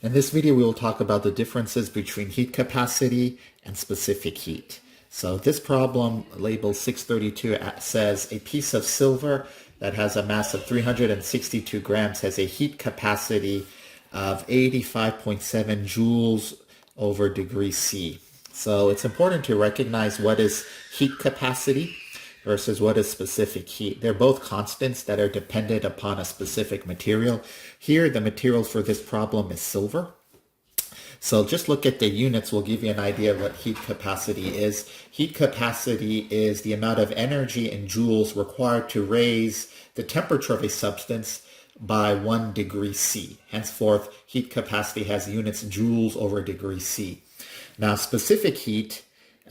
In this video, we will talk about the differences between heat capacity and specific heat. So this problem labeled 632 says a piece of silver that has a mass of 362 grams has a heat capacity of 85.7 joules over degree C. So it's important to recognize what is heat capacity versus what is specific heat. They're both constants that are dependent upon a specific material. Here, the material for this problem is silver. So just look at the units will give you an idea of what heat capacity is. Heat capacity is the amount of energy in joules required to raise the temperature of a substance by 1 degree C. Henceforth, heat capacity has units joules over degree C. Now, specific heat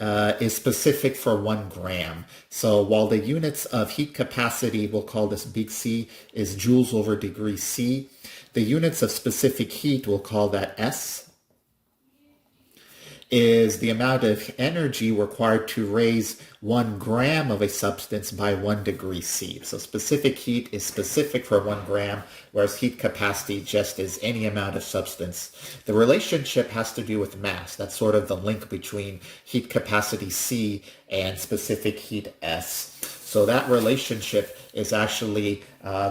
is specific for 1 gram. So while the units of heat capacity, we'll call this big C, is joules over degree C, the units of specific heat, we'll call that S, is the amount of energy required to raise 1 gram of a substance by 1 degree C. So specific heat is specific for 1 gram, whereas heat capacity just is any amount of substance. The relationship has to do with mass. That's sort of the link between heat capacity C and specific heat S. So that relationship is actually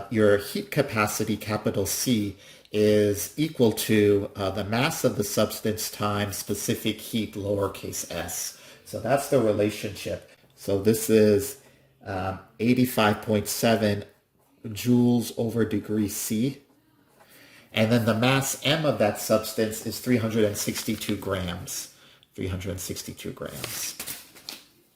your heat capacity, capital C, is equal to the mass of the substance times specific heat, lowercase s. So that's the relationship. So this is 85.7 joules over degree C. And then the mass m of that substance is 362 grams. 362 grams.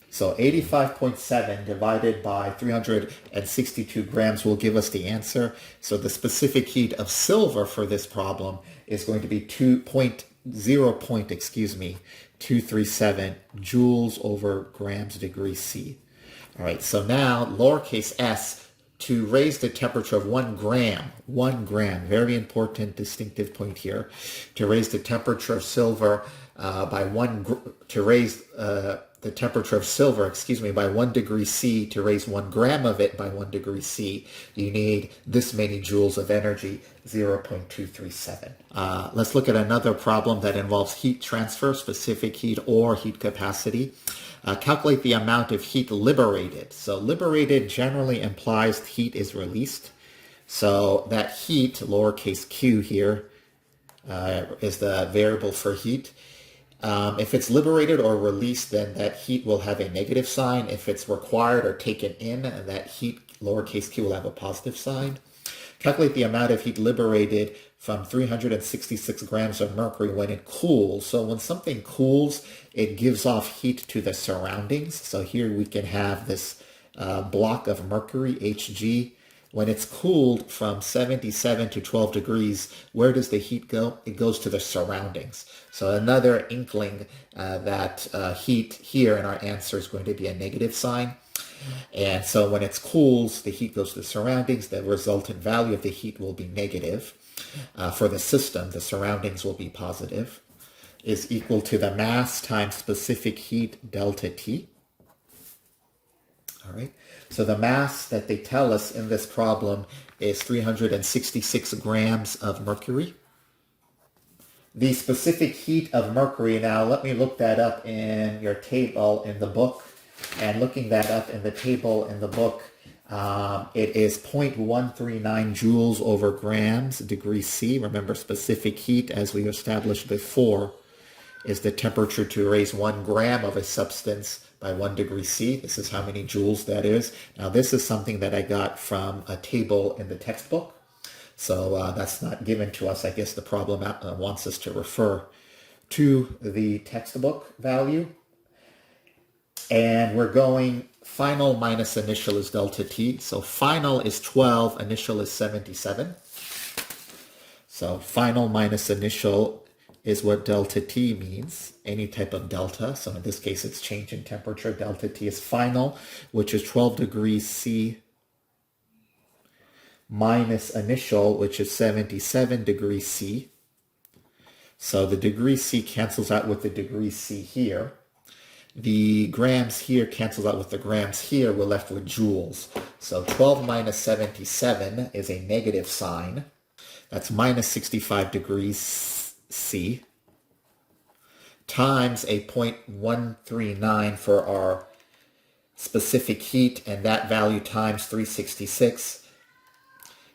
So 85.7 divided by 362 grams will give us the answer. So the specific heat of silver for this problem is going to be 237 joules over grams degree C. All right, so now lowercase s, to raise the temperature of 1 gram, very important distinctive point here, to raise the temperature of silver by 1 degree C, to raise 1 gram of it by 1 degree C, you need this many joules of energy, 0.237. Let's look at another problem that involves heat transfer, specific heat or heat capacity. Calculate the amount of heat liberated. So liberated generally implies heat is released. So that heat, lowercase q here, is the variable for heat. If it's liberated or released, then that heat will have a negative sign. If it's required or taken in, that heat, lowercase q, will have a positive sign. Calculate the amount of heat liberated from 366 grams of mercury when it cools. So when something cools, it gives off heat to the surroundings. So here we can have this block of mercury, Hg. When it's cooled from 77 to 12 degrees, where does the heat go? It goes to the surroundings. So another inkling that heat here in our answer is going to be a negative sign. And so when it cools, the heat goes to the surroundings. The resultant value of the heat will be negative. For the system, the surroundings will be positive, is equal to the mass times specific heat, delta T. All right. So the mass that they tell us in this problem is 366 grams of mercury. The specific heat of mercury, now let me look that up in your table in the book. And looking that up in the table in the book, it is 0.139 joules over grams degree C. Remember, specific heat, as we established before, is the temperature to raise 1 gram of a substance by 1 degree C. This is how many joules that is. Now, this is something that I got from a table in the textbook. So that's not given to us. I guess the problem wants us to refer to the textbook value. And we're going final minus initial is delta T. So final is 12, initial is 77. So final minus initial is what delta T means, any type of delta. So in this case, it's change in temperature. Delta T is final, which is 12 degrees C, minus initial, which is 77 degrees C. So the degree C cancels out with the degree C here. The grams here cancels out with the grams here. We're left with joules. So 12 minus 77 is a negative sign. That's minus 65 degrees C times a 0.139 for our specific heat, and that value times 366,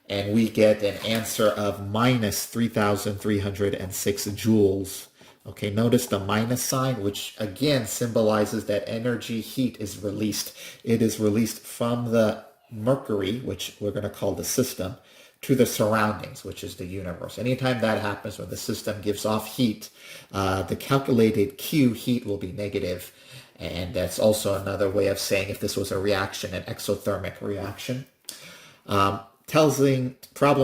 and we get an answer of minus 3,306 joules. Okay, notice the minus sign, which again symbolizes that energy, heat is released. It is released from the mercury, which we're going to call the system, to the surroundings, which is the universe. Anytime that happens, when the system gives off heat, the calculated Q heat will be negative. And that's also another way of saying if this was a reaction, an exothermic reaction. Problem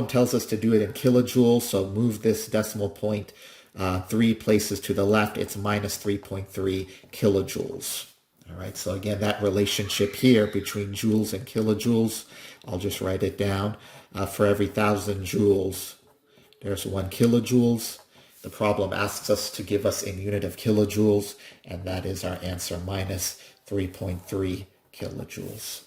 tells us to do it in kilojoules, so move this decimal point 3 places to the left. It's minus 3.3 kilojoules. All right, so again, that relationship here between joules and kilojoules, I'll just write it down. For every 1,000 joules, there's 1 kilojoules. The problem asks us to give us in unit of kilojoules, and that is our answer, minus 3.3 kilojoules.